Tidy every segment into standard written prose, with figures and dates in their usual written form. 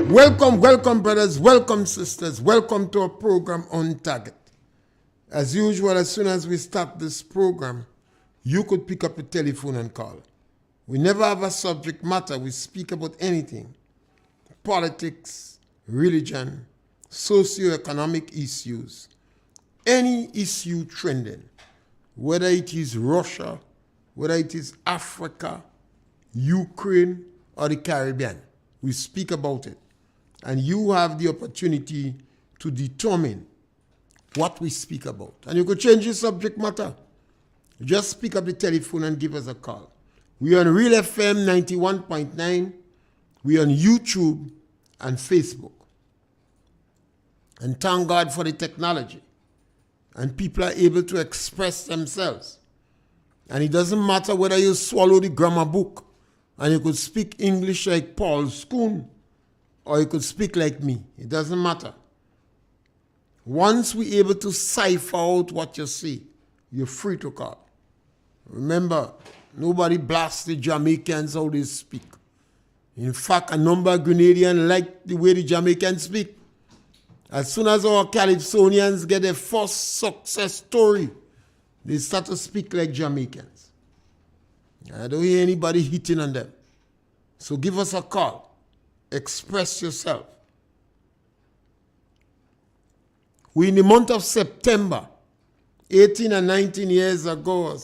Welcome, brothers. Welcome, sisters. Welcome to our program On Target. As usual, as soon as we start this program, you could pick up a telephone and call. We never have a subject matter. We speak about anything. Politics, religion, socioeconomic issues, any issue trending, whether it is Russia, whether it is Africa, Ukraine, or the Caribbean. We speak about it. And you have the opportunity to determine what we speak about. And you could change the subject matter. Just pick up the telephone and give us a call. We are on RealFM 91.9. We are on YouTube and Facebook. And thank God for the technology. And people are able to express themselves. And it doesn't matter whether you swallow the grammar book and you could speak English like Paul Schoon, or you could speak like me. It doesn't matter. Once we're able to cipher out what you say, you're free to call. Remember, nobody blasts the Jamaicans how they speak. In fact, a number of Grenadians like the way the Jamaicans speak. As soon as our Calypsonians get their first success story, they start to speak like Jamaicans. I don't hear anybody hitting on them. So give us a call. Express yourself. We in the month of September, 18 and 19 years ago,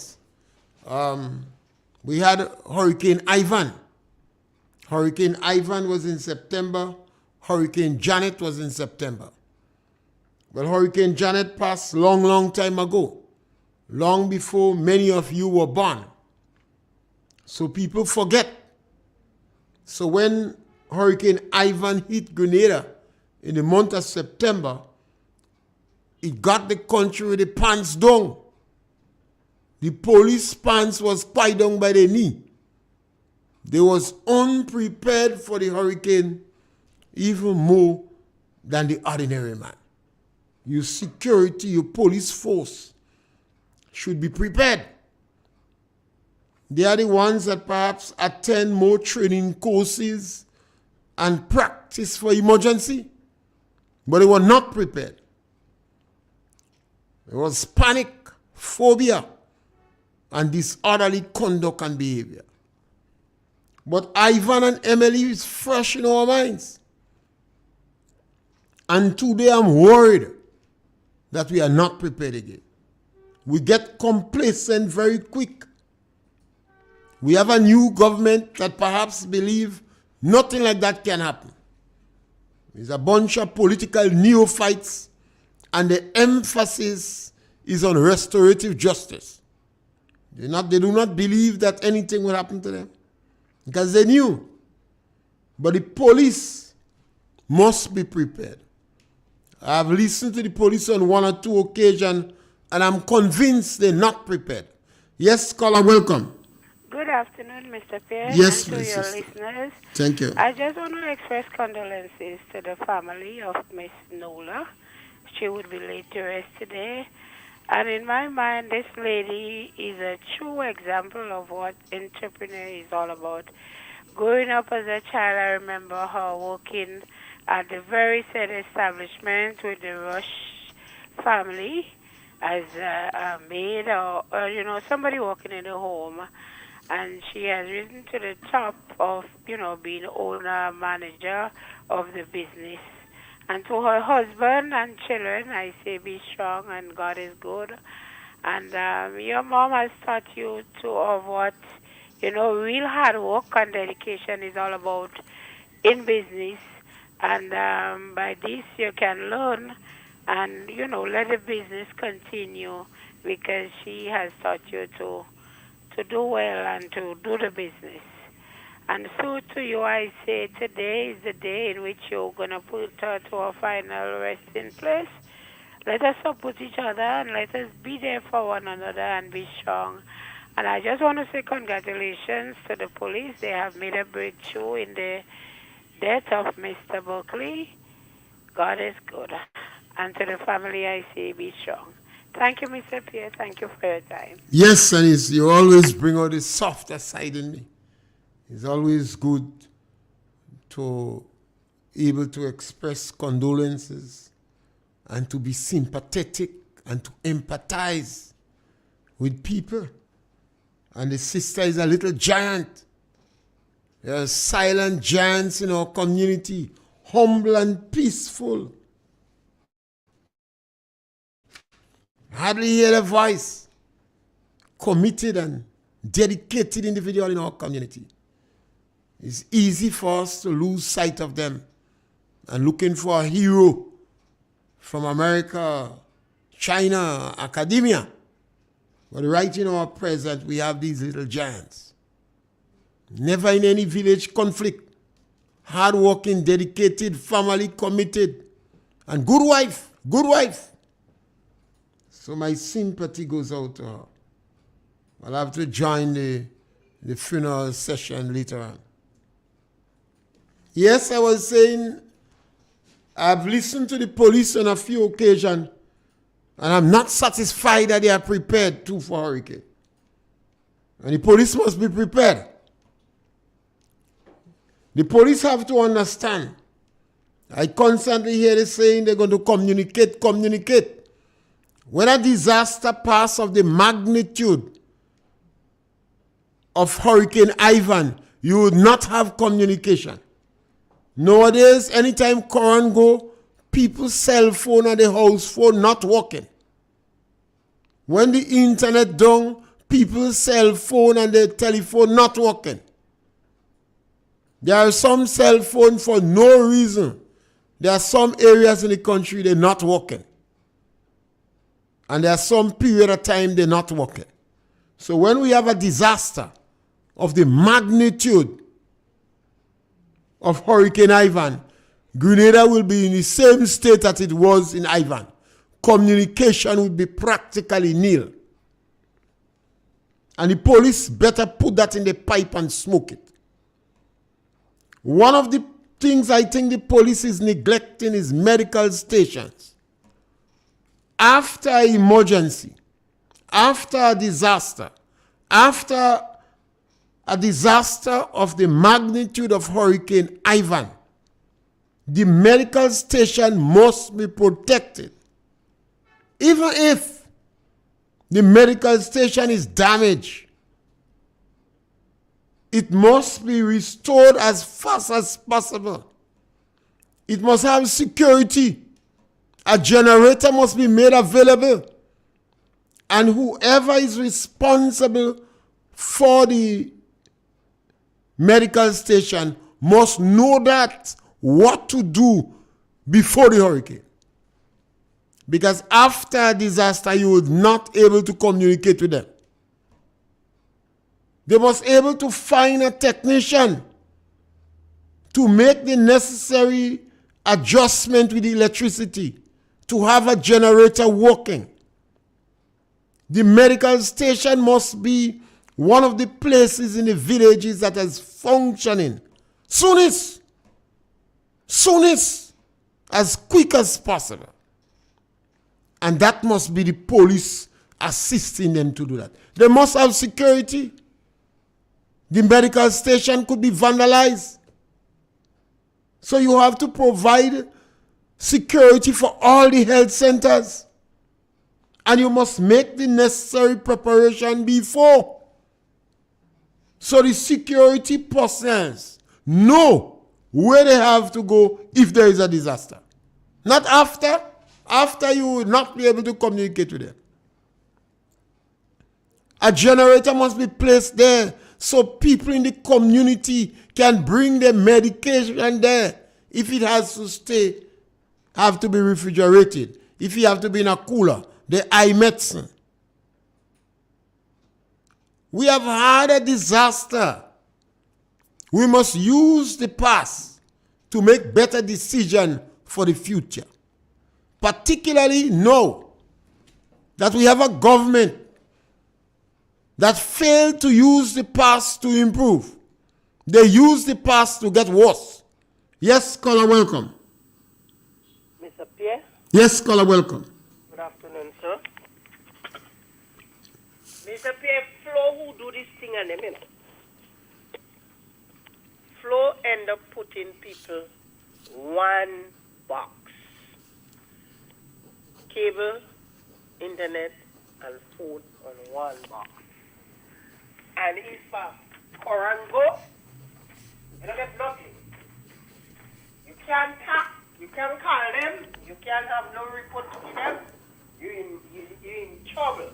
we had Hurricane Ivan. Hurricane Ivan was in September. Hurricane Janet was in September. Well, Hurricane Janet passed long time ago, long before many of you were born. So people forget. So when Hurricane Ivan hit Grenada in the month of September, it got the country with the pants down. The police pants was quite down by the knee. They was unprepared for the hurricane even more than the ordinary man. Your security, your police force should be prepared. They are the ones that perhaps attend more training courses and practice for emergency, but they were not prepared. There was panic, phobia, and disorderly conduct and behavior. But Ivan and Emily is fresh in our minds. And today I'm worried that we are not prepared again. We get complacent very quick. We have a new government that perhaps believe nothing like that can happen. There's a bunch of political neophytes, and the emphasis is on restorative justice. They do not believe that anything will happen to them because they knew. But the police must be prepared. I've listened to the police on one or two occasions, and I'm convinced they're not prepared. Yes, caller, welcome. Good afternoon, Mr. Pierre, yes, and to your listeners. Thank you. I just want to express condolences to the family of Miss Nola. She would be laid to rest today. And in my mind, this lady is a true example of what entrepreneur is all about. Growing up as a child, I remember her working at the very said establishment with the Rush family as a maid or somebody working in the home. And she has risen to the top of, being owner, manager of the business. And to her husband and children, I say be strong and God is good. And your mom has taught you of what, real hard work and dedication is all about in business. And by this you can learn and, let the business continue because she has taught you to do well and to do the business. And so to you I say today is the day in which you're going to put her to a final resting place. Let us support each other and let us be there for one another and be strong. And I just want to say congratulations to the police. They have made a breakthrough in the death of Mr. Buckley. God is good. And to the family I say be strong. Thank you, Mr. Pierre. Thank you for your time. Yes, and you always bring out the softer side in me. It's always good to able to express condolences and to be sympathetic and to empathize with people. And the sister is a little giant. There are silent giants in our community, humble and peaceful. Hardly hear a voice. Committed and dedicated individual in our community. It's easy for us to lose sight of them and looking for a hero from America, China, academia. But right in our present, we have these little giants. Never in any village conflict. Hardworking, dedicated, family committed, and good wife, good wife. So my sympathy goes out to her. I'll have to join the funeral session later on. Yes, I was saying, I've listened to the police on a few occasions, and I'm not satisfied that they are prepared too for hurricane. And the police must be prepared. The police have to understand. I constantly hear them saying they're going to communicate. When a disaster passes of the magnitude of Hurricane Ivan, you would not have communication. Nowadays, anytime current go, people's cell phone and the house phone not working. When the internet down, people's cell phone and the telephone not working. There are some cell phones for no reason. There are some areas in the country they're not working. And there are some period of time they're not working. So when we have a disaster of the magnitude of Hurricane Ivan, Grenada will be in the same state that it was in Ivan. Communication will be practically nil. And the police better put that in the pipe and smoke it. One of the things I think the police is neglecting is medical stations. After an emergency, after a disaster, after a disaster of the magnitude of Hurricane Ivan, the medical station must be protected. Even if the medical station is damaged, it must be restored as fast as possible. It must have security. A generator must be made available. And whoever is responsible for the medical station must know that what to do before the hurricane. Because after a disaster, you would not able to communicate with them. They must able to find a technician to make the necessary adjustment with the electricity, to have a generator working. The medical station must be one of the places in the villages that is functioning soonest, as quick as possible. And that must be the police assisting them to do that. They must have security. The medical station could be vandalized. So you have to provide security for all the health centers. And you must make the necessary preparation before. So the security personnel know where they have to go if there is a disaster. Not after. After, you will not be able to communicate with them. A generator must be placed there so people in the community can bring their medication there. If it has to stay, have to be refrigerated. If it have to be in a cooler, the eye medicine. We have had a disaster. We must use the past to make better decisions for the future. Particularly know that we have a government that failed to use the past to improve. They use the past to get worse. Yes, caller, welcome. Mr. Pierre? Yes, caller, welcome. Good afternoon, sir. Mr. Pierre, Flo who do this thing and them, Flo end up putting people one box. Cable, internet, and food on one box. And if current go, you don't get nothing. You can't tap, you can't call them, you can't have no report to give them. You're in trouble.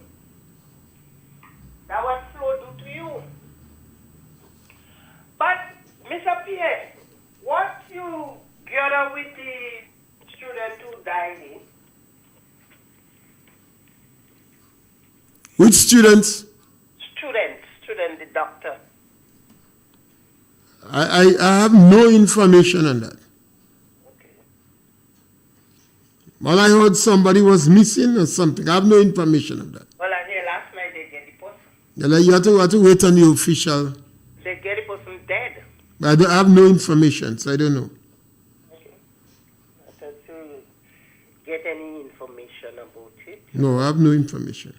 That's what flow do to you. But, Mr. Pierre, what you gather with the student who died in? Which students? Student, the doctor. I have no information on that. Okay. Well, I heard somebody was missing or something. I have no information on that. Well, I hear last night they get the person. You have to wait on the official. They get the person dead. I have no information, so I don't know. Okay. I thought you get any information about it. No, I have no information.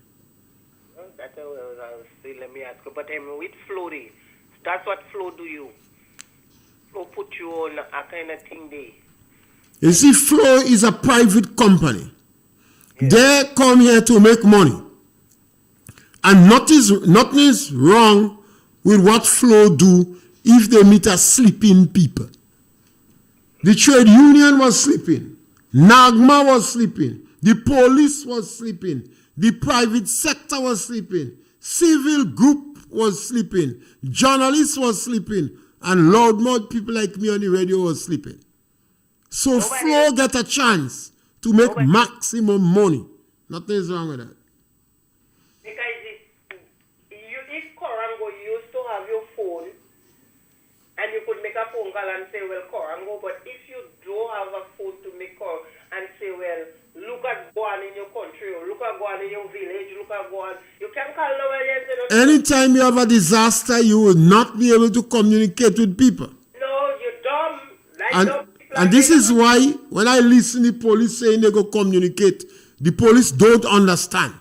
Well, that's what I was saying. Let me ask you. But with flow, that's what flow do you? Flow put you on a kind of thing there. You see, Flow is a private company. They come here to make money. And nothing is wrong with what Flow do if they meet a sleeping people. The trade union was sleeping. NAGMA was sleeping. The police was sleeping. The private sector was sleeping. Civil group was sleeping. Journalists was sleeping. And loudmouth people like me on the radio was sleeping. So Flow get a chance to make maximum money. Nothing is wrong with that. Because if Korango used to have your phone, and you could make a phone call and say, well, Korango, but if you don't have a phone to make call and say, well, look at go on in your country, or look at go on in your village, look at go on, you can call nobody and say, no. Anytime you have a disaster, you will not be able to communicate with people. No, you're dumb. Like And this is why when I listen to the police saying they go communicate, the police don't understand.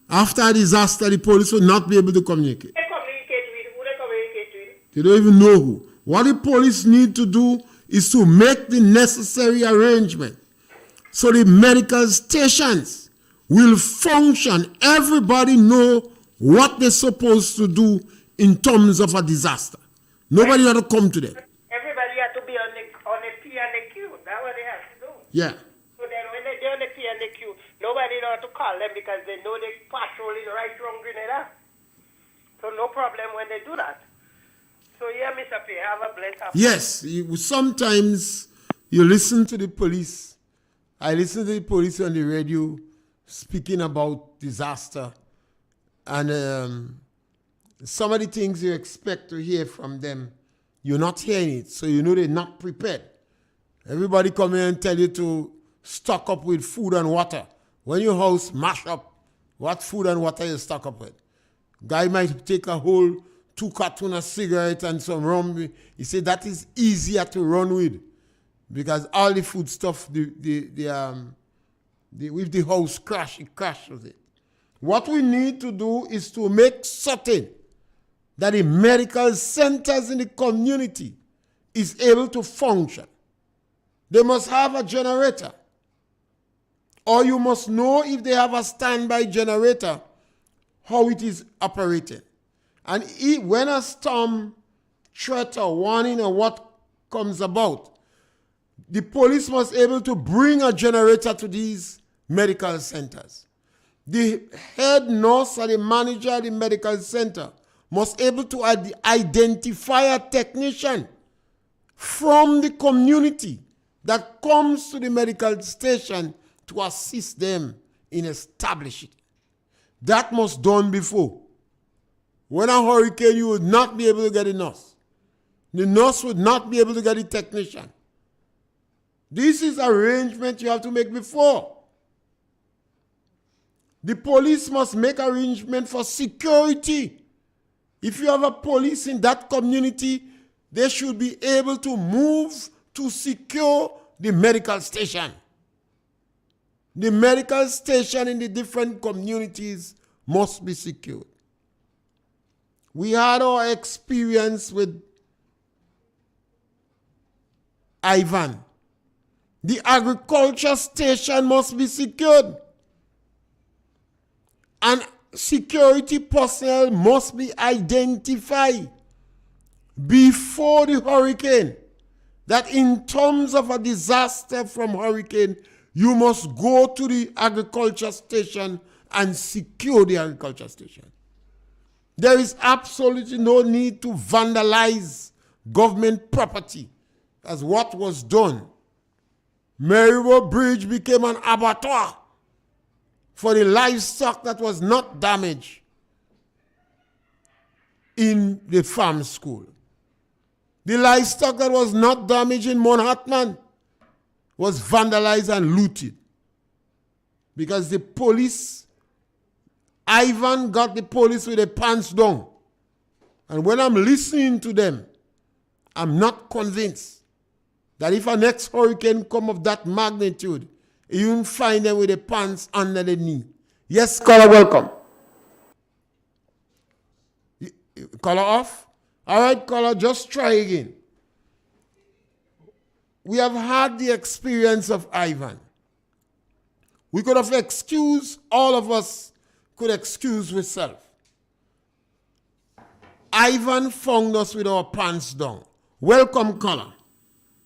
After a disaster, the police will not be able to communicate. They communicate with who they communicate with. They don't even know who. What the police need to do is to make the necessary arrangement so the medical stations will function. Everybody know what they're supposed to do in terms of a disaster. Nobody ought to come to them. Everybody has to be on a P and a Q. That's what they have to do. Yeah. So then when they're on the P and the Q, nobody know how to call them because they know they patrolling right, wrong, Grenada. So no problem when they do that. So yeah, Mr. P, have a blessed afternoon. Yes, sometimes you listen to the police. I listen to the police on the radio speaking about disaster. And some of the things you expect to hear from them, you're not hearing it. So you know they're not prepared. Everybody come in and tell you to stock up with food and water. When your house mash up, what food and water you stock up with? Guy might take a whole 2 cartons of cigarette and some rum. He said that is easier to run with because all the food stuff, with the house crash, it crashes it. What we need to do is to make certain that the medical centers in the community is able to function. They must have a generator. Or you must know if they have a standby generator, how it is operated. And when a storm, threat, or warning or what comes about, the police must be able to bring a generator to these medical centers. The head nurse or the manager of the medical center must be able to identify a technician from the community that comes to the medical station to assist them in establishing it. That must be done before. When a hurricane, you would not be able to get a nurse. The nurse would not be able to get a technician. This is arrangement you have to make before. The police must make arrangement for security. If you have a police in that community, they should be able to move to secure the medical station. The medical station in the different communities must be secured. We had our experience with Ivan The agriculture station must be secured. And security personnel must be identified before the hurricane. That in terms of a disaster from hurricane, you must go to the agriculture station and secure the agriculture station. There is absolutely no need to vandalize government property as what was done. Maryville Bridge became an abattoir for the livestock that was not damaged in the farm school. The livestock that was not damaged in Manhattan was vandalized and looted because the police, Ivan got the police with their pants down. And when I'm listening to them, I'm not convinced that if a next hurricane come of that magnitude, you won't find them with their pants under the knee. Yes, caller, welcome. Caller off? All right, caller, just try again. We have had the experience of Ivan. We could have excused, all of us could excuse ourselves. Ivan found us with our pants down. Welcome, caller.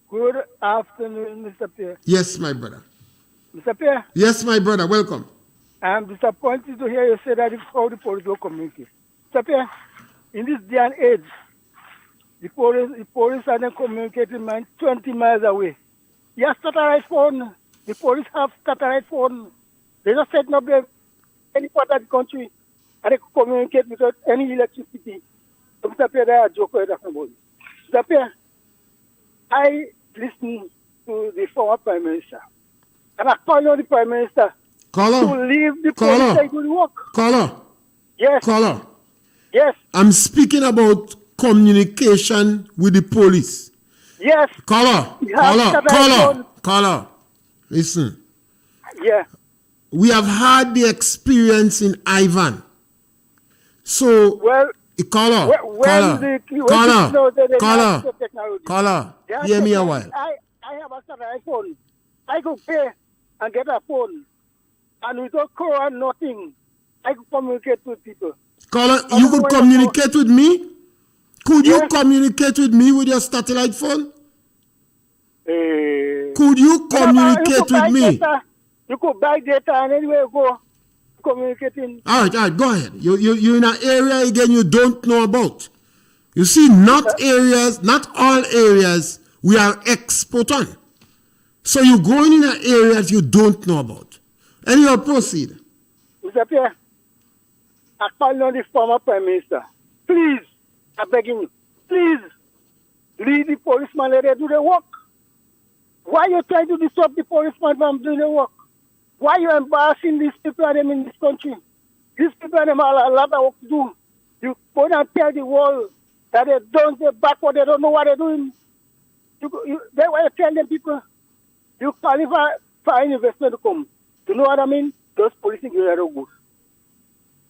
Good afternoon, Mr. Pierre. Yes, my brother. Mr. Pierre, Yes, my brother, welcome. I'm disappointed to hear you say that it's how the police will communicate. Mr. Pierre, in this day and age, the police are then communicating 20 miles away. You have satellite phone. The police have satellite phone. They just setting up there any part of the country and they communicate without any electricity. So, Mr. Pierre, they are joking about it. Mr. Pierre, I listened to the former Prime Minister. And I call on the Prime Minister Caller. to leave the Caller. police to do the work. Caller. Yes. Caller. Yes. I'm speaking about communication with the police. Yes. Caller. We have Caller. satellite Caller. phone. Caller. Listen. Yeah. We have had the experience in Ivan. So, Well, caller, when caller, the caller, technology. caller, They are hear me a taking- while. I have a satellite phone. I could pay and get a phone. And without call and nothing, I could communicate with people. Caller, I you don't could know communicate with me? Could you Yes. communicate with me with your satellite phone? Could you You communicate could buy with me? data. You could buy data and anywhere you go, communicating. All right, go ahead. You're in an area again you don't know about. You see, not all areas we are expert on. So you're going in an areas you don't know about. Anyhow, proceed. Mr. Pierre, I call on the former Prime Minister. Please, I'm begging you, please, leave the policeman let them do the work. Why you trying to disrupt the policeman from doing the work? Why you embarrassing these people and them in this country? These people and them have a lot of work to do. You go and tell the world that they don't get backward, they don't know what they're doing. They want to tell them people, you qualify for investment to come. You know what I mean? Those police are no good.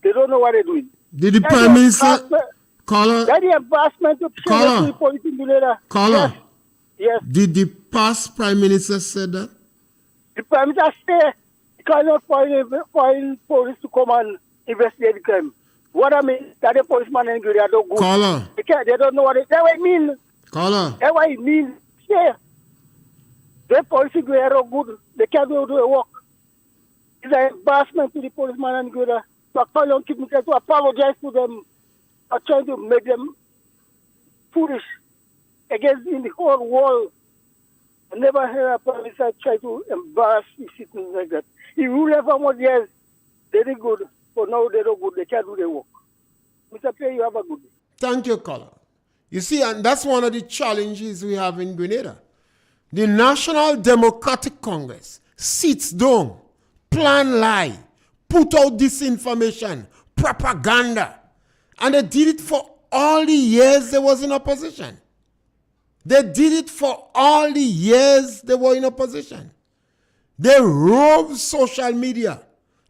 They don't know what they're doing. Did the Prime Minister... Caller, That the embarrassment to Caller. the police in the caller, Yes. did the past Prime Minister say that? The Prime Minister stay because of foreign police to come and investigate the crime. What I mean, that the policeman and they are no good. Caller, They don't know what it, that's what it means. caller, That's what it means. Yeah. The police are no good. They can't do the work. It's an embarrassment to the policeman and good. So I call on keep me to apologize to them. I'm trying to make them foolish against in the whole world. I never heard a police try to embarrass the citizens like that. He ruled for 1 year. They did good, but now they're not good. They can't do their work. Mr. Pierre, you have a good day. thank you, caller. You see, and that's one of the challenges we have in Grenada. The National Democratic Congress sits down, plan lie, put out disinformation, propaganda, and they did it for all the years they was in opposition. They did it for all the years they were in opposition. They roved social media,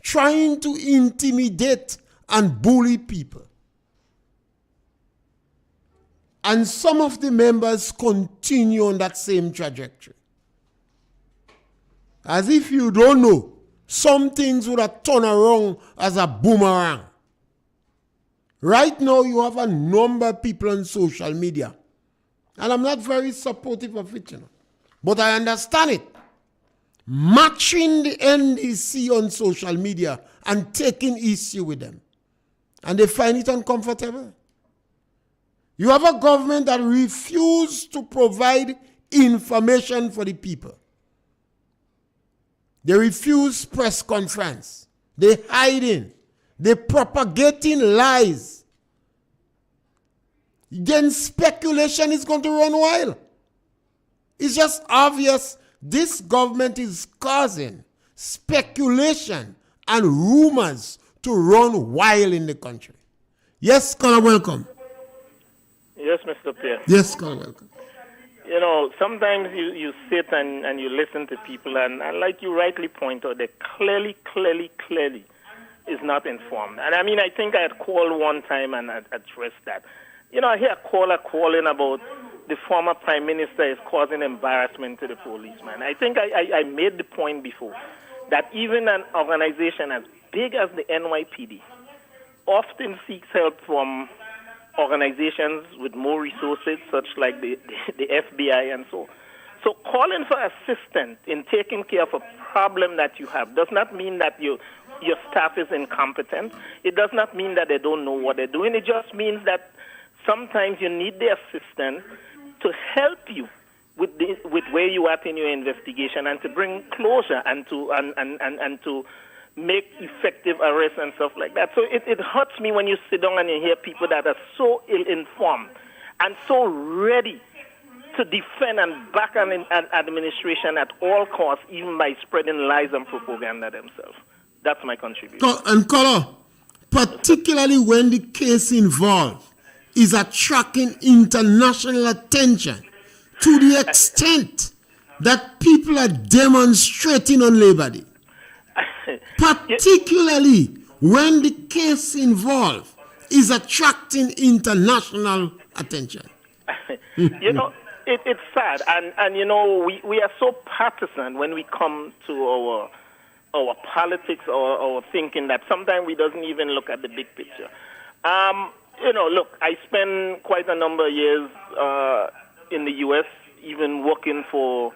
trying to intimidate and bully people. And some of the members continue on that same trajectory. As if you don't know, some things would have turned around as a boomerang. Right now, you have a number of people on social media. And I'm not very supportive of it, but I understand it. Matching the NDC on social media and taking issue with them. And they find it uncomfortable. You have a government that refuses to provide information for the people. They refuse press conference. They hiding. They propagating lies. Then speculation is going to run wild. It's just obvious this government is causing speculation and rumors to run wild in the country. Yes, caller, welcome. Yes, Mr. Pierre. Yes, caller, welcome. You know, sometimes you sit and you listen to people, and like you rightly point out, they clearly is not informed. And I mean, I think I had called one time and I addressed that. You know, I hear a caller calling about the former prime minister is causing embarrassment to the policeman. I think I made the point before that even an organization as big as the NYPD often seeks help from organizations with more resources, such like the FBI and so. So calling for assistance in taking care of a problem that you have does not mean that your staff is incompetent. It does not mean that they don't know what they're doing. It just means that sometimes you need the assistance to help you with where you are in your investigation and to bring closure and to make effective arrests and stuff like that. So it hurts me when you sit down and you hear people that are so ill-informed and so ready to defend and back an administration at all costs, even by spreading lies and propaganda themselves. That's my contribution. And caller, particularly when the case involved is attracting international attention to the extent that people are demonstrating on Labor Day. Particularly when the case involved is attracting international attention. You know, it's sad. And you know, we are so partisan when we come to our politics or our thinking that sometimes we doesn't even look at the big picture. You know, look, I spent quite a number of years in the U.S., even working for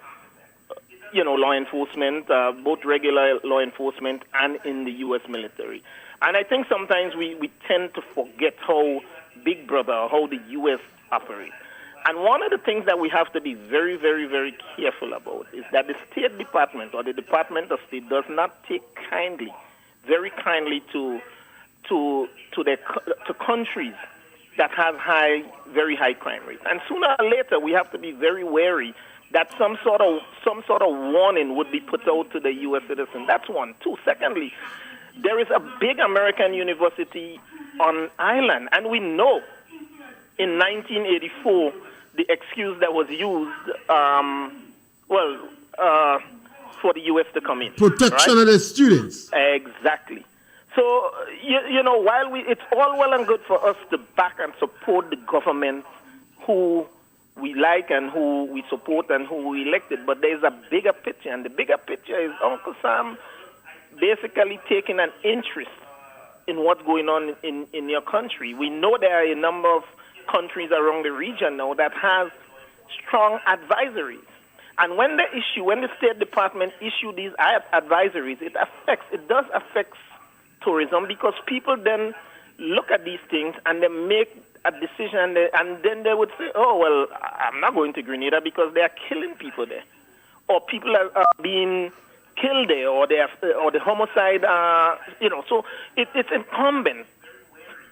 law enforcement, both regular law enforcement and in the U.S. military. And I think sometimes we tend to forget how Big Brother, how the U.S. operates. And one of the things that we have to be very, very, very careful about is that the State Department or the Department of State does not take very kindly to countries that have very high crime rates. And sooner or later, we have to be very wary that some sort of warning would be put out to the U.S. citizen. That's one. Two, secondly, there is a big American university on island, and we know in 1984 the excuse that was used, for the U.S. to come in. Protection of the students. Exactly. So, while it's all well and good for us to back and support the government who we like and who we support and who we elected, but there's a bigger picture, and the bigger picture is Uncle Sam basically taking an interest in what's going on in your country. We know there are a number of countries around the region now that have strong advisories. And when the State Department issue these advisories, it does affect tourism, because people then look at these things and they make a decision, and then they would say, oh, well, I'm not going to Grenada because they are killing people there, or people are being killed there, or the homicide, So it's incumbent.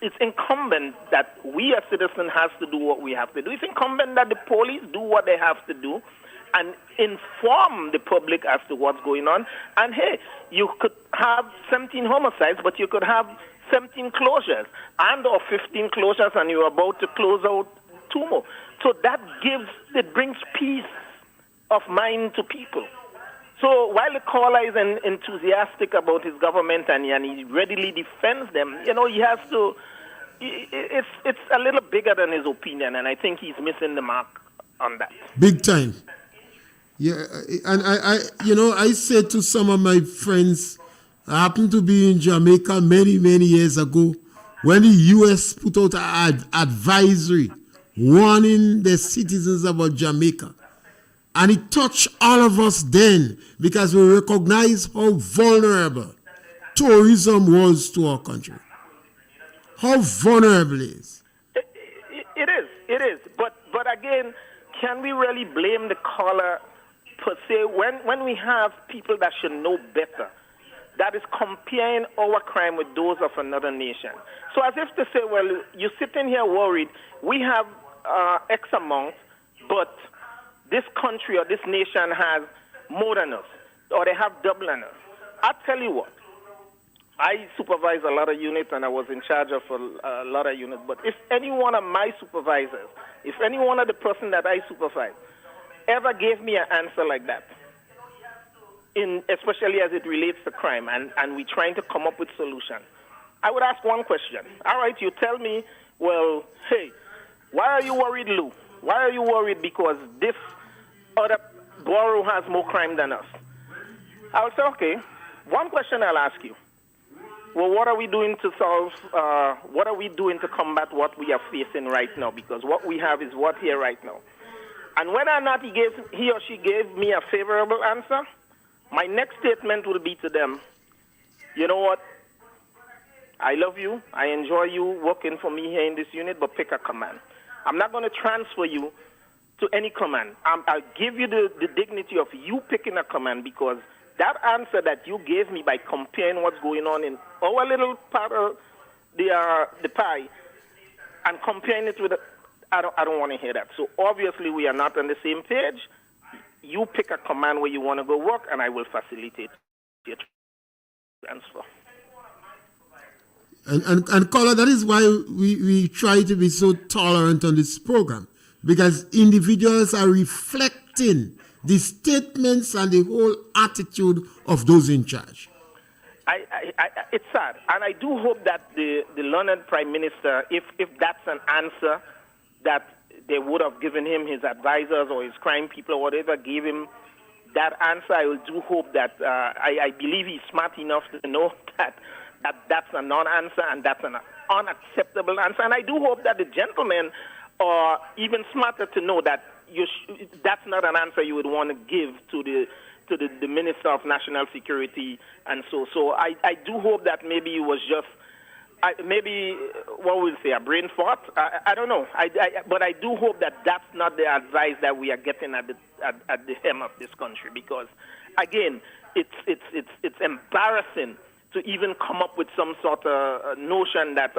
It's incumbent that we as citizens have to do what we have to do. It's incumbent that the police do what they have to do and inform the public as to what's going on. And hey, you could have 17 homicides, but you could have 17 closures or 15 closures, and you're about to close out 2 more. So it brings peace of mind to people. So while the caller is enthusiastic about his government and he readily defends them, he has to. It's a little bigger than his opinion, and I think he's missing the mark on that. Big time. Yeah, and I said to some of my friends, I happened to be in Jamaica many, many years ago when the U.S. put out an advisory warning the citizens about Jamaica. And it touched all of us then because we recognized how vulnerable tourism was to our country. How vulnerable it is. It is. But again, can we really blame the caller per se when we have people that should know better, that is comparing our crime with those of another nation? So as if to say, well, you're sitting here worried, we have X amount, but this country or this nation has more than us, or they have double than us. I tell you what, I supervise a lot of units and I was in charge of a lot of units, but if any one of my supervisors, if any one of the person that I supervise ever gave me an answer like that, especially as it relates to crime, and we're trying to come up with solutions, I would ask one question. All right, you tell me, well, hey, why are you worried, Lou? Why are you worried because this other borough has more crime than us? I'll say, okay, one question I'll ask you. Well, what are we doing to solve, what are we doing to combat what we are facing right now? Because what we have is what here right now. And whether or not he or she gave me a favorable answer, my next statement will be to them, you know what? I love you. I enjoy you working for me here in this unit, but pick a command. I'm not going to transfer you to any command. I'll give you the dignity of you picking a command, because that answer that you gave me by comparing what's going on in our little part of the pie and comparing it with I don't want to hear that. So obviously we are not on the same page. You pick a command where you want to go work, and I will facilitate your transfer. And caller, that is why we try to be so tolerant on this program, because individuals are reflecting the statements and the whole attitude of those in charge. It's sad, and I do hope that the learned Prime Minister, if that's an answer that they would have given him, his advisors or his crime people or whatever gave him that answer, I do hope that I believe he's smart enough to know that that's a non-answer and that's an unacceptable answer. And I do hope that the gentlemen are even smarter to know that that's not an answer you would want to give to the Minister of National Security. And so I do hope that maybe it was just maybe what we'll say, a brain fart. I don't know. But I do hope that that's not the advice that we are getting at the hem of this country, because again, it's embarrassing to even come up with some sort of notion that,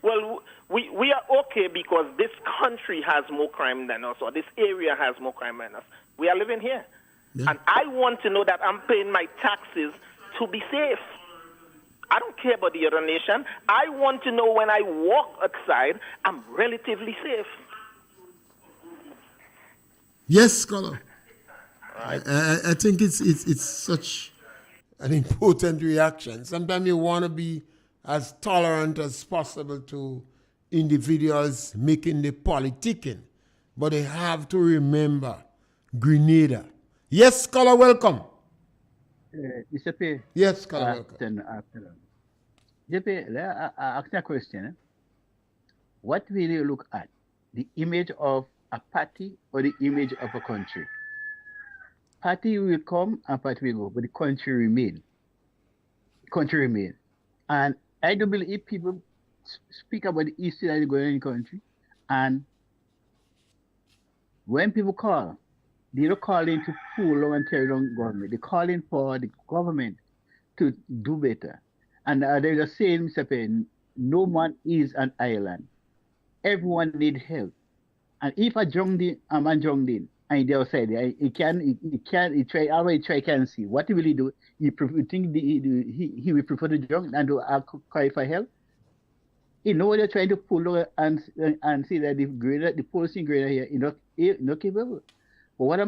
well, we are okay because this country has more crime than us, or this area has more crime than us. We are living here. Yeah. And I want to know that I'm paying my taxes to be safe. I don't care about the other nation. I want to know when I walk outside, I'm relatively safe. Yes, scholar. Right. I think it's such an important reaction. Sometimes you want to be as tolerant as possible to individuals making the politicking, but they have to remember Grenada. Yes, scholar, welcome. Mr. Pierre. Yes, scholar, welcome. JP, I ask you a question. What will you look at? The image of a party or the image of a country? Party will come and party will go, but the country remain. Country remain. And I do believe people speak about the issue that is going on in the country, and when people call, they're not calling to pull and tear down government. They're calling for the government to do better. And there's a saying, Mr. Penn, no man is an island. Everyone needs help. And if a man joined in, and the outside, he can see. What will he do? He will prefer to join and to cry for help. You know what they're trying to pull and see that the policy grader here is not capable. But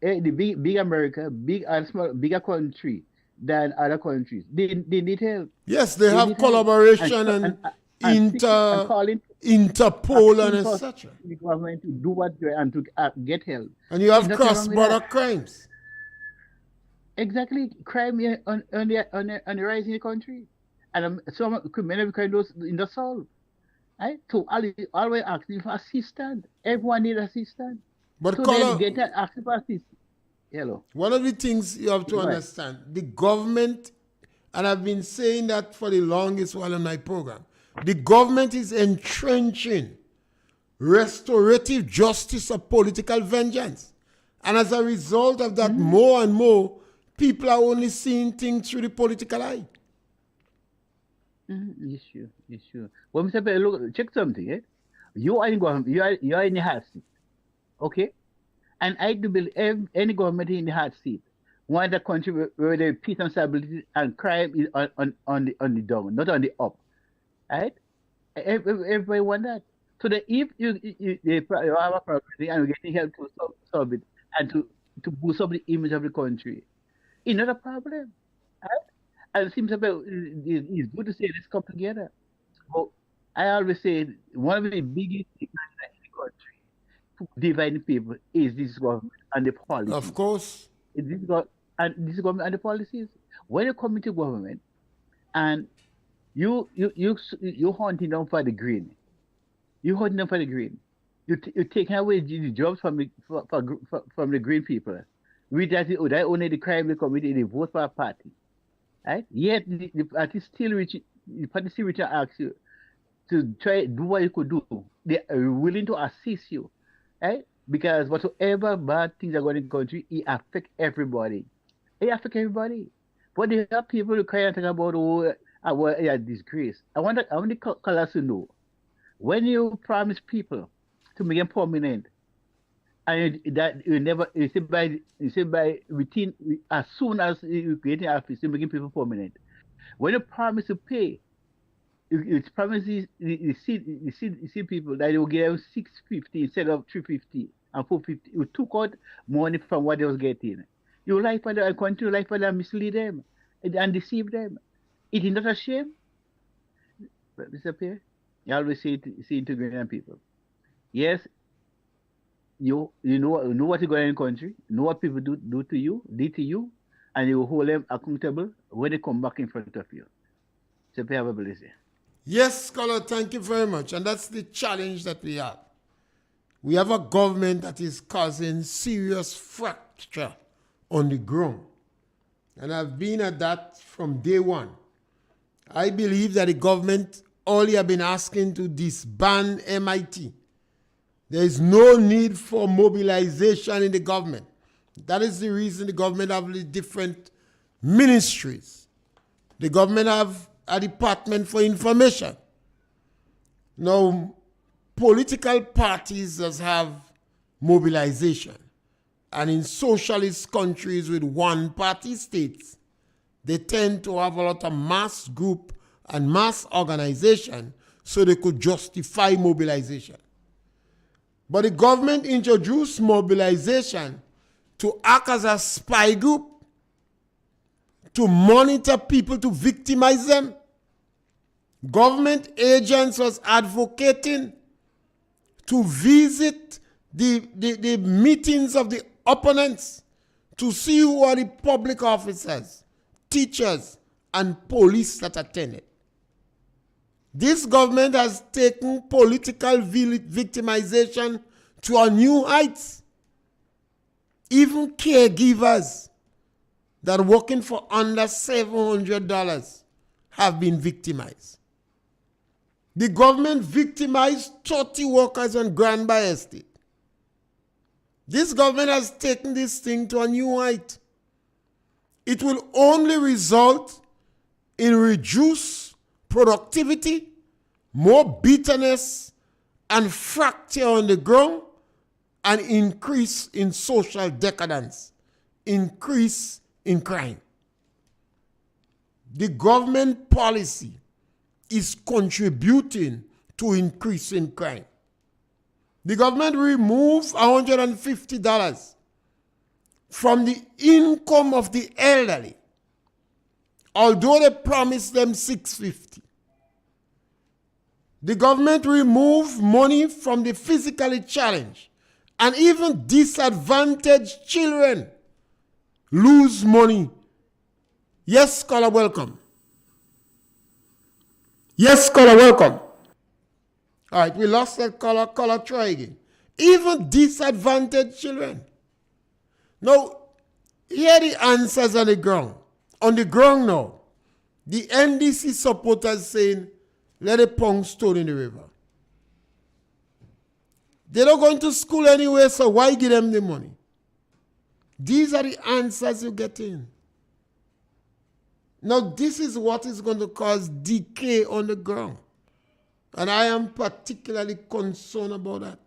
the big America, bigger country than other countries, they need help. Yes, they have collaboration and calling Interpol and asking for etc. the government to do what and to get help. And you have There's nothing wrong with cross-border that. crimes. Exactly, crime here on the rise in the country, and some criminal crime those in the solve. Right? So always asking for assistance. Everyone needs assistance. But So Color, they get asking for assistance. Hello. one of the things you have to Right. understand, the government, and I've been saying that for the longest while on my program, the government is entrenching restorative justice of political vengeance. And as a result of that, more and more people are only seeing things through the political eye. Yes, sure. Well, Mr. Perry, look, check something. You are in government. You are in the hard seat. Okay? And I do believe any government in the hard seat want a country where there is peace and stability and crime is on the down, not on the up. Right? Everybody want that. So that if you have a property and you're getting help to solve it and to boost up the image of the country, it's not a problem. Right? And it seems about it's good to say let's come together. But I always say one of the biggest things in the country to divide the people is this government and the policies. Of course. This government and the policies. When you come into government and you hunting them for the green, you taking away the jobs from the green people. We that only the crime they committed, they vote for a party. Right? Yet the party still reaching and ask you to try do what you could do. They are willing to assist you. Right? Because whatever bad things are going in the country, it affects everybody. But there are people who cry and talk about our disgrace. I want the colors to know. When you promise people to make them permanent, and that you say by within as soon as you get in office, you're making people permanent. When you promise to pay, you promise you see people that you will give them $650 instead of $350 and $450. You took out money from what they was getting. You lie for them and continue to lie for them, mislead them and deceive them. It is not a shame. But Mr. Pierre, you always say to Ghanaian people, yes, you know what is going on in the country, know what people did to you, and you hold them accountable when they come back in front of you. So Pierre, have a blessing. Yes, Scholar, thank you very much. And that's the challenge that we have. We have a government that is causing serious fracture on the ground. And I've been at that from day one. I believe that the government only have been asking to disband MIT. There is no need for mobilization in the government. That is the reason the government have the different ministries. The government have a department for information. Now, political parties does have mobilization. And in socialist countries with one-party states, they tend to have a lot of mass group and mass organization so they could justify mobilization. But the government introduced mobilization to act as a spy group, to monitor people, to victimize them. Government agents was advocating to visit the meetings of the opponents to see who are the public officers, teachers, and police that attended. This government has taken political victimization to a new heights. Even caregivers that are working for under $700 have been victimized. The government victimized 30 workers on Grand Bay Estate. This government has taken this thing to a new height. It will only result in reduced productivity, more bitterness and fracture on the ground, and increase in social decadence, increase in crime. The government policy is contributing to increase in crime. The government removed $150 from the income of the elderly, although they promised them $650. The government remove money from the physically challenged, and even disadvantaged children lose money. Yes, caller, welcome. Yes, caller, welcome. All right, we lost that caller. Caller, try again. Even disadvantaged children. Now, here are the answers on the ground. On the ground now, the NDC supporters saying, let a pound stone in the river. They're not going to school anyway, so why give them the money? These are the answers you get in. Now, this is what is going to cause decay on the ground. And I am particularly concerned about that.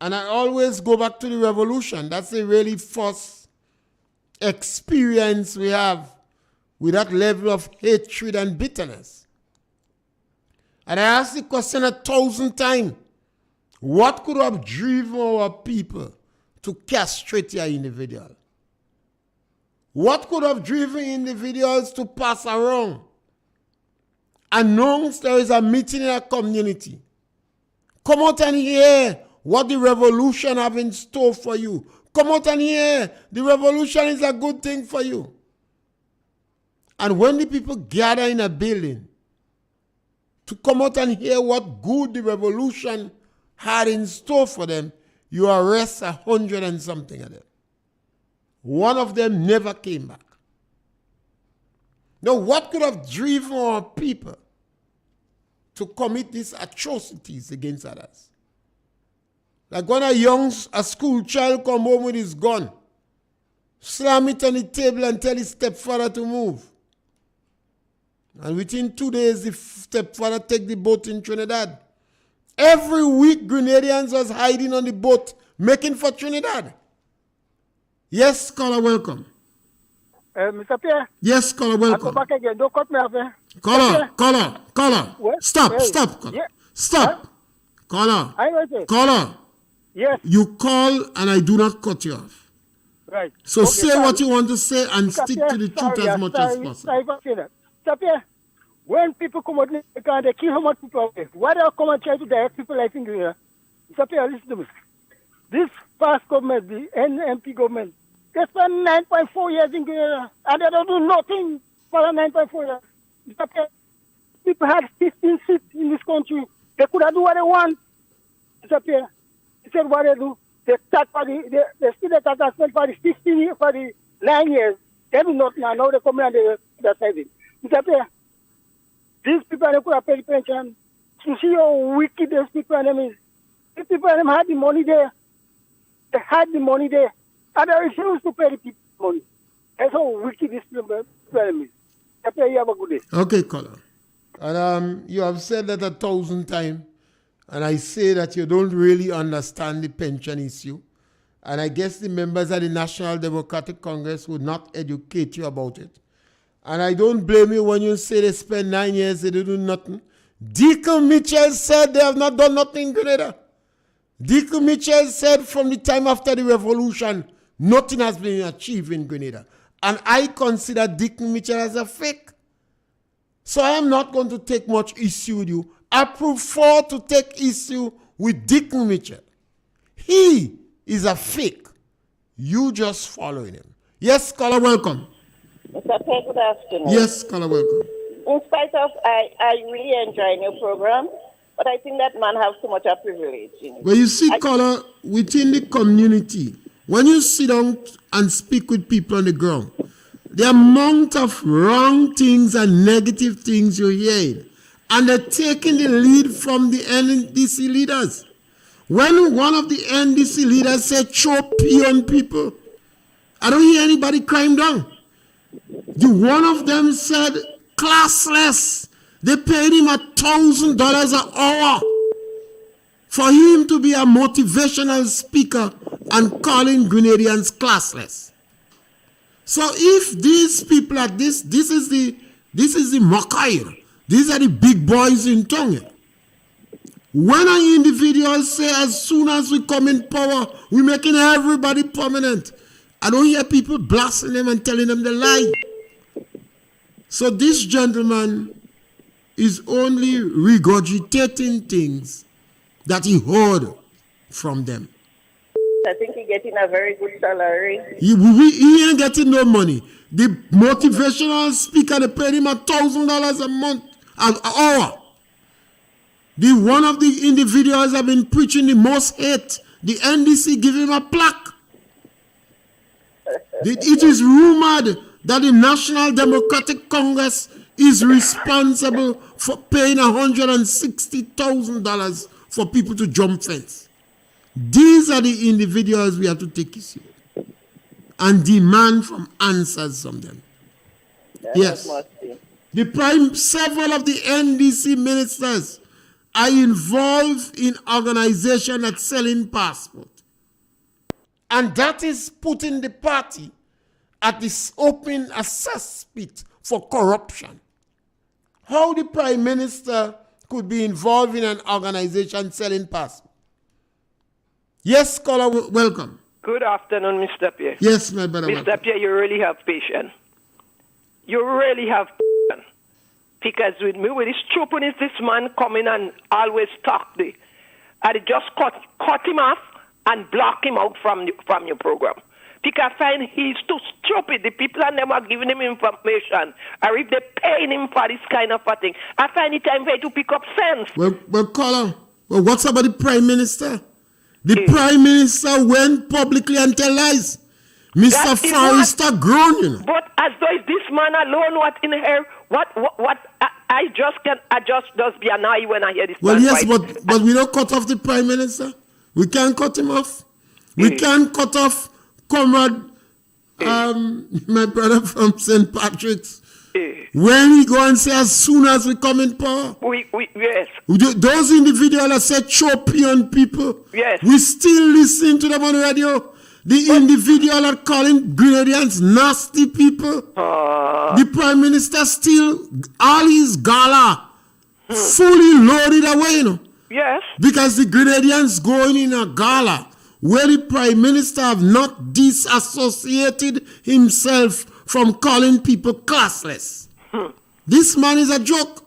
And I always go back to the revolution. That's the really first experience we have with that level of hatred and bitterness. And I ask the question 1,000 times. What could have driven our people to castrate your individual? What could have driven individuals to pass around? Announced there is a meeting in a community. Come out and hear what the revolution have in store for you. Come out and hear the revolution is a good thing for you. And when the people gather in a building to come out and hear what good the revolution had in store for them, you arrest 100 and something of them. One of them never came back. Now, what could have driven our people to commit these atrocities against others? Like when a school child come home with his gun, slam it on the table and tell his stepfather to move. And within 2 days, the stepfather take the boat in Trinidad. Every week, Grenadians was hiding on the boat, making for Trinidad. Yes, caller, welcome. Mr. Pierre? Yes, caller, I welcome. come back again. Don't cut me off. Caller. What? Stop, Hey. stop, caller. Yeah. Stop. Huh? Caller. I know it. Caller. Yes. You call and I do not cut you off. Right. So Okay, say sorry. what you want to say and Mr. stick Pierre, to the truth sorry, as much as sorry, possible. sorry for saying that. Mr. Pierre, when people come out and they kill how much people away, why do they come and try to direct people like in here? Mr. Pierre, listen to me. This past government, the NMP government, they spent 9.4 years in Grenada, and they don't do nothing for the 9.4 years. Mr. Pierre, people had 15 seats in this country. They could have do what they want. Mr. Pierre, he said what they do. They start for they still the tax spend for the 15 years, for the 9 years. They do not now they come and they decide it. Mr. Pierre, these people they could have paid pension. You see how wicked these people and them is. These people and them had the money there. They had the money there. And they refused to pay the people money. That's how wicked this people is. Mr. Pierre, you have a good day. Okay, caller. And you have said that 1,000 times. And I say that you don't really understand the pension issue. And I guess the members of the National Democratic Congress would not educate you about it. And I don't blame you when you say they spend 9 years, they do nothing. Deacon Mitchell said they have not done nothing in Grenada. Deacon Mitchell said from the time after the revolution, nothing has been achieved in Grenada. And I consider Deacon Mitchell as a fake. So I am not going to take much issue with you. I prefer to take issue with Deacon Mitchell. He is a fake. You just following him. Yes, caller, welcome. Mr. Pierre, good afternoon. Yes, caller, welcome. In spite of, I really enjoy your program, but I think that man has too much of privilege. You know? Well, you see, caller, within the community, when you sit down and speak with people on the ground, the amount of wrong things and negative things you hear, and they're taking the lead from the NDC leaders. When one of the NDC leaders said, "Throw pee on people," I don't hear anybody crying down. The one of them said, "Classless." They paid him $1,000 an hour for him to be a motivational speaker and calling Grenadians classless. So if these people are this is the Makai. These are the big boys in tongue. When an individual say, as soon as we come in power, we're making everybody permanent, I don't hear people blasting them and telling them the lie. So this gentleman is only regurgitating things that he heard from them. I think he's getting a very good salary. He ain't getting no money. The motivational speaker, they paid him $1,000 a month, an hour. The one of the individuals have been preaching the most hate. The NDC give him a plaque. It is rumored that the National Democratic Congress is responsible for paying $160,000 for people to jump fence. These are the individuals we have to take issue and demand from answers from them. Yes. Several of the NDC ministers are involved in organizations that selling passport. And that is putting the party at this open cesspit for corruption. How the Prime Minister could be involved in an organization selling passport? Yes, caller, welcome. Good afternoon, Mr. Pierre. Yes, my brother. Mr. Pierre, you really have patience. You really have patience. Because with me, with this stupidness, this man coming and always talk the, I just cut him off and block him out from your program. Because I find he's too stupid. The people are never giving him information. Or if they're paying him for this kind of a thing, I find it time for you to pick up sense. Well, caller, what's about the Prime Minister? The Prime Minister went publicly and tell lies. Mr. Forrester grown, you know. But as though it's this man alone, what in here, what, I just be annoyed when I hear this. Well, yes, but we don't cut off the Prime Minister. We can't cut him off. We can't cut off Comrade, my brother from St. Patrick's. When he go and say as soon as we come in power, yes. Those individuals that say champion people, yes. We still listen to them on the radio. The individual are calling Grenadians nasty people. The Prime Minister still, all his gala, fully loaded away, you know. Yes. Because the Grenadians going in a gala where the Prime Minister have not disassociated himself from calling people classless. This man is a joke.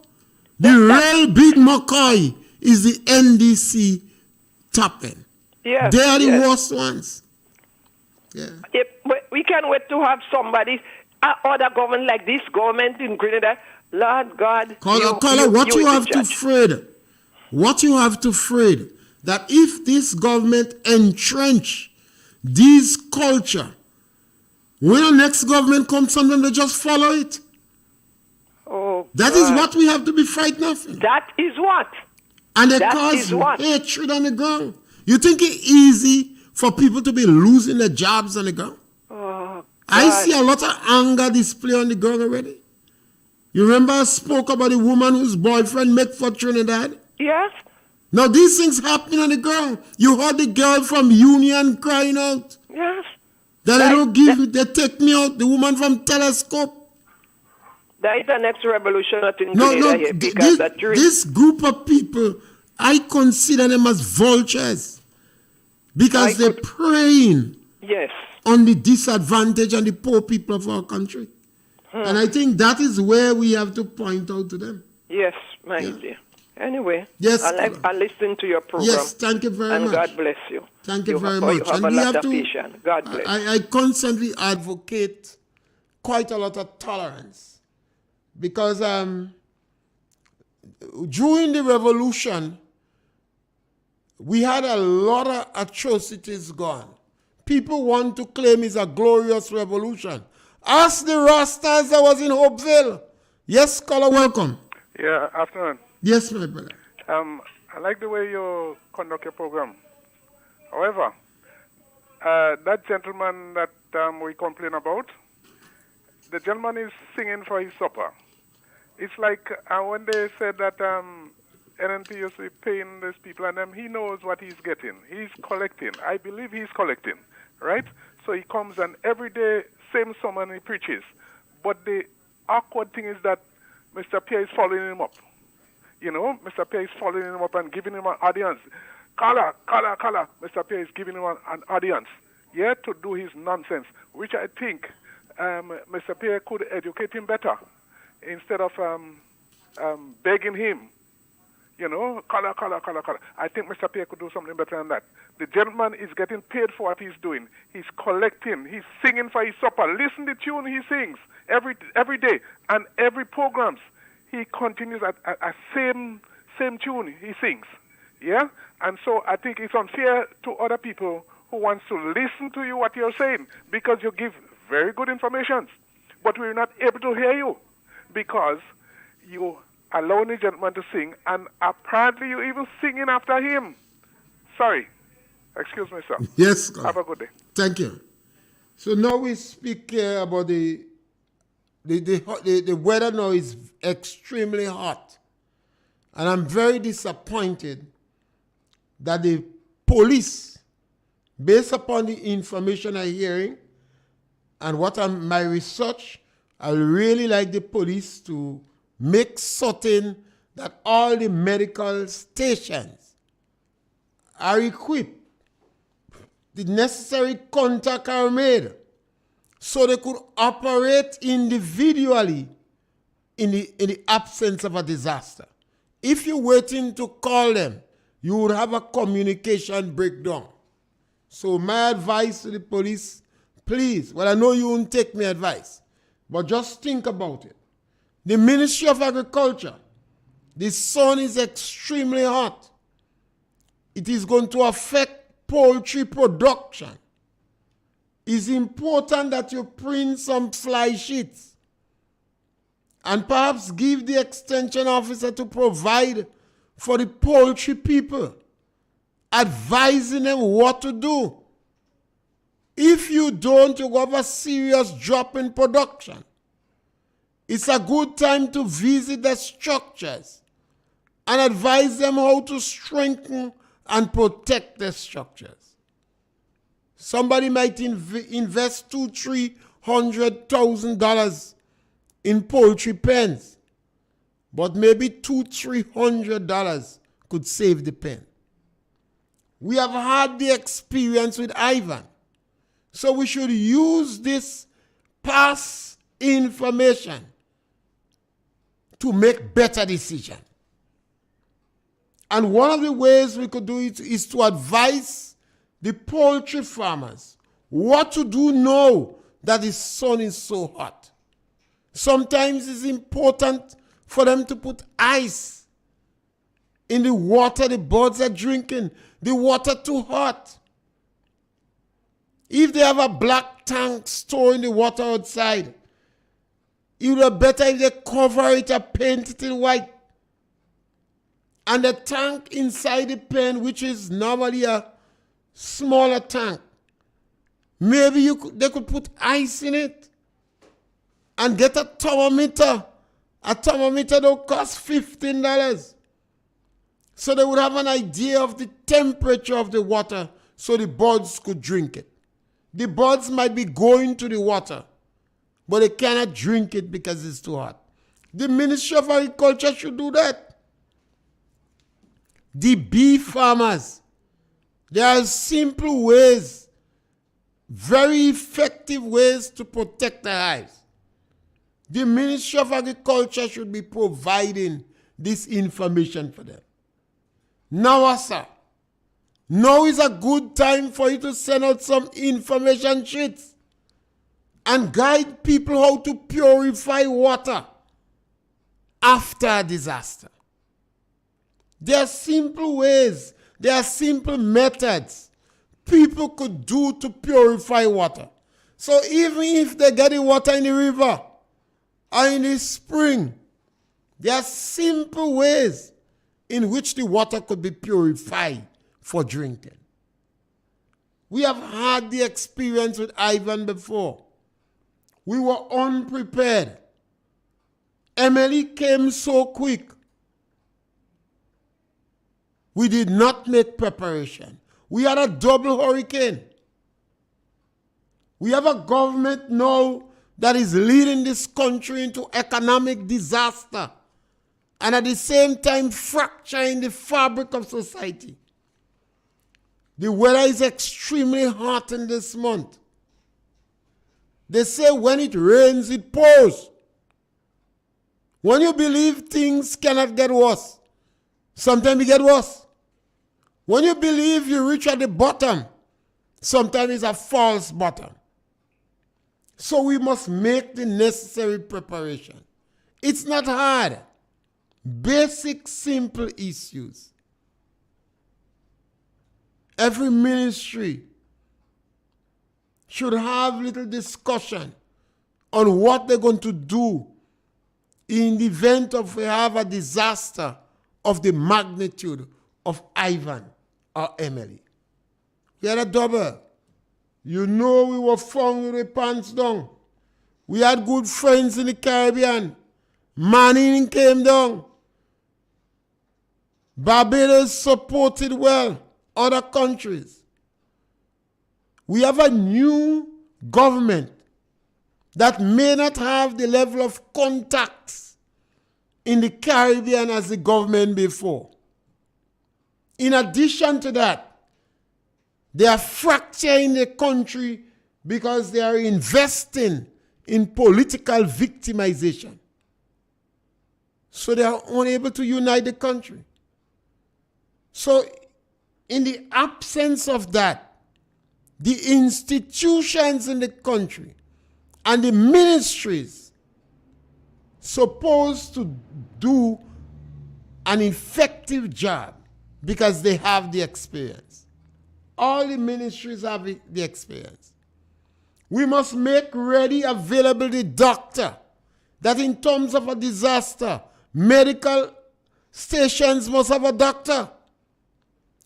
The real big McCoy is the NDC top end. Yes. They are the worst ones. Yeah. We can't wait to have somebody, other government like this government in Grenada. Lord God. Caller, what you have to afraid, that if this government entrench this culture, when the next government comes on them, they just follow it. Oh, that is what we have to be frightened of. That is what? And they cause hatred on the ground. You think it's easy for people to be losing their jobs on the ground? Oh, I see a lot of anger display on the ground already. You remember I spoke about the woman whose boyfriend met for Trinidad? Yes. Now these things happening on the ground. You heard the girl from Union crying out. Yes. That they take me out. The woman from Telescope. That is the next revolution in Grenada here. Because this group of people, I consider them as vultures. Because they're preying on the disadvantaged and the poor people of our country. And I think that is where we have to point out to them. Yes, my dear. Anyway, yes, I listen to your program. Yes, thank you very much. And God bless you. Thank you very much. You have a lot of patience. God bless. I constantly advocate quite a lot of tolerance. Because during the revolution, we had a lot of atrocities gone. People want to claim it's a glorious revolution. Ask the Rastas that was in Hopeville. Yes, caller, welcome. Yeah, afternoon. Yes, my brother. I like the way you conduct your program. However, that gentleman that we complain about, the gentleman is singing for his supper. It's like when they said that NNP used to be paying these people, and he knows what he's getting. He's collecting. I believe he's collecting, right? So he comes and every day, same sermon he preaches. But the awkward thing is that Mr. Pierre is following him up. You know, Mr. Pierre is following him up and giving him an audience. Kala. Mr. Pierre is giving him an audience, to do his nonsense, which I think Mr. Pierre could educate him better instead of begging him, color. I think Mr. Pierre could do something better than that. The gentleman is getting paid for what he's doing. He's collecting. He's singing for his supper. Listen to the tune he sings every day. And every programs, he continues at same tune he sings. Yeah? And so I think it's unfair to other people who wants to listen to you what you're saying, because you give very good information. But we're not able to hear you because you allowing the gentleman to sing, and apparently you're even singing after him. Sorry. Excuse me, sir. Yes, God. Have a good day. Thank you. So now we speak about the weather now is extremely hot. And I'm very disappointed that the police, based upon the information I'm hearing and my research, I really like the police to make certain that all the medical stations are equipped. The necessary contacts are made so they could operate individually in the absence of a disaster. If you're waiting to call them, you would have a communication breakdown. So my advice to the police, please, I know you won't take my advice, but just think about it. The Ministry of Agriculture, the sun is extremely hot. It is going to affect poultry production. It's important that you print some fly sheets and perhaps give the extension officer to provide for the poultry people, advising them what to do. If you don't, you have a serious drop in production. It's a good time to visit the structures and advise them how to strengthen and protect the structures. Somebody might invest $200,000-$300,000 in poultry pens, but maybe $200-$300 could save the pen. We have had the experience with Ivan, so we should use this past information to make better decisions. And one of the ways we could do it is to advise the poultry farmers what to do now that the sun is so hot. Sometimes it's important for them to put ice in the water the birds are drinking. The water too hot. If they have a black tank storing the water outside, it would be better if they cover it or paint it in white. And the tank inside the pen, which is normally a smaller tank, maybe they could put ice in it and get a thermometer. A thermometer don't cost $15. So they would have an idea of the temperature of the water so the birds could drink it. The birds might be going to the water, but they cannot drink it because it's too hot. The Ministry of Agriculture should do that. The bee farmers, there are simple ways, very effective ways to protect the hives. The Ministry of Agriculture should be providing this information for them. Now, sir, now is a good time for you to send out some information sheets and guide people how to purify water after a disaster. There are simple ways, there are simple methods people could do to purify water. So even if they get the water in the river or in the spring, there are simple ways in which the water could be purified for drinking. We have had the experience with Ivan before. We were unprepared. Emily came so quick. We did not make preparation. We had a double hurricane. We have a government now that is leading this country into economic disaster and at the same time fracturing the fabric of society. The weather is extremely hot in this month. They say when it rains, it pours. When you believe things cannot get worse, sometimes it get worse. When you believe you reach at the bottom, sometimes it's a false bottom. So we must make the necessary preparation. It's not hard. Basic, simple issues. Every ministry should have little discussion on what they're going to do in the event of we have a disaster of the magnitude of Ivan or Emily. We had a double. You know we were found with the pants down. We had good friends in the Caribbean. Manning came down. Barbados supported well other countries. We have a new government that may not have the level of contacts in the Caribbean as the government before. In addition to that, they are fracturing the country because they are investing in political victimization. So they are unable to unite the country. So in the absence of that, the institutions in the country and the ministries supposed to do an effective job because they have the experience. All the ministries have the experience. We must make ready available the doctor that in terms of a disaster, medical stations must have a doctor.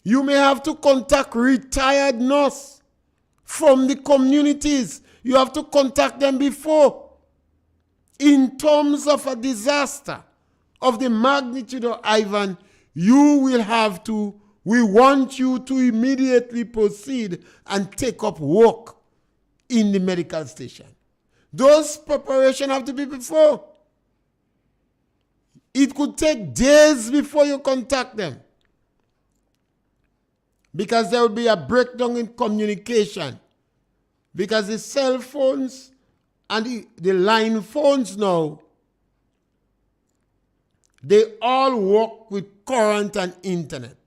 You may have to contact retired nurse from the communities. You have to contact them before. In terms of a disaster of the magnitude of Ivan, you will have to, we want you to immediately proceed and take up work in the medical station. Those preparations have to be before. It could take days before you contact them, because there will be a breakdown in communication, because the cell phones and the line phones now, they all work with current and internet.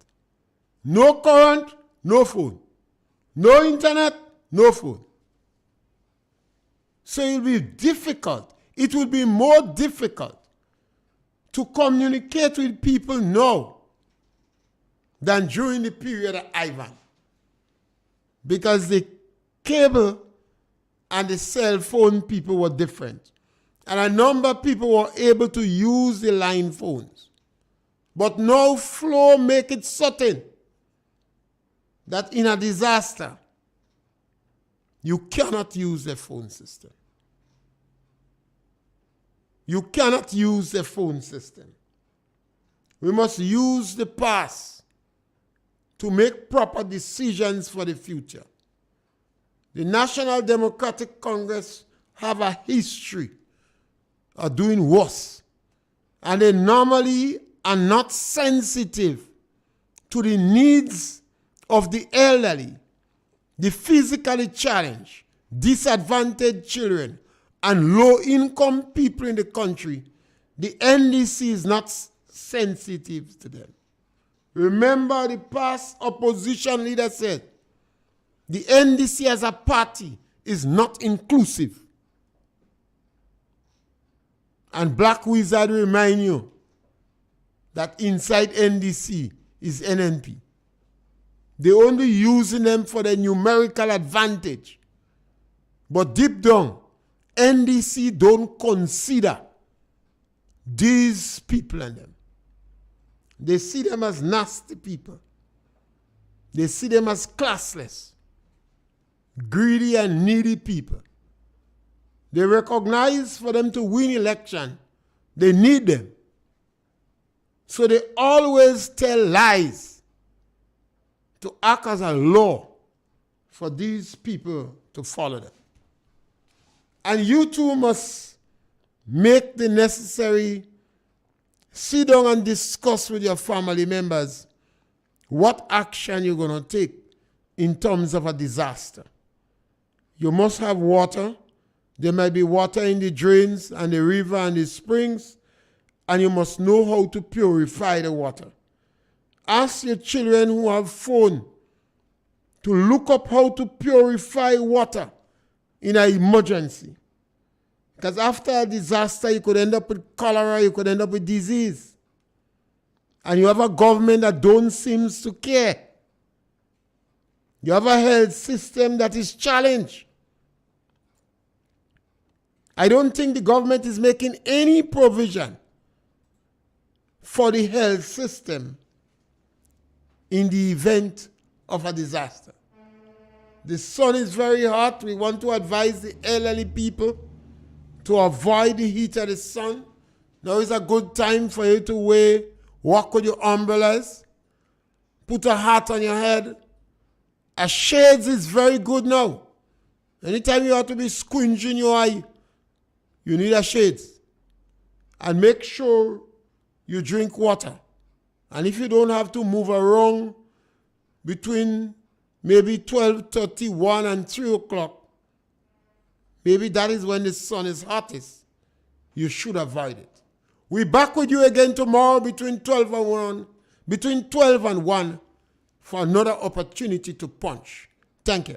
No current, no phone. No internet, no phone. So it will be difficult. It will be more difficult to communicate with people now than during the period of Ivan. Because the cable and the cell phone people were different. And a number of people were able to use the line phones. But now Flow make it certain that in a disaster, you cannot use the phone system. You cannot use the phone system. We must use the past to make proper decisions for the future. The National Democratic Congress have a history of doing worse. And they normally are not sensitive to the needs of the elderly, the physically challenged, disadvantaged children, and low-income people in the country. The NDC is not sensitive to them. Remember, the past opposition leader said, the NDC as a party is not inclusive. And Black Wizard remind you that inside NDC is NNP. They're only using them for their numerical advantage. But deep down, NDC don't consider these people and them. They see them as nasty people. They see them as classless, greedy and needy people. They recognize for them to win election, they need them. So they always tell lies to act as a law for these people to follow them. And you too must make the necessary, sit down and discuss with your family members what action you're going to take in terms of a disaster. You must have water. There might be water in the drains and the river and the springs. and you must know how to purify the water. Ask your children who have phone to look up how to purify water in an emergency. Because after a disaster, you could end up with cholera, you could end up with disease. And you have a government that don't seem to care. You have a health system that is challenged. I don't think the government is making any provision for the health system in the event of a disaster. The sun is very hot. We want to advise the elderly people to avoid the heat of the sun. Now is a good time for you to walk with your umbrellas, put a hat on your head. A shades is very good now. Anytime you have to be squinching your eye, you need a shades. And make sure you drink water. And if you don't have to move around between maybe 12:31 and 3 o'clock, maybe that is when the sun is hottest, you should avoid it. We're back with you again tomorrow between 12 and 1 for another opportunity to punch. Thank you.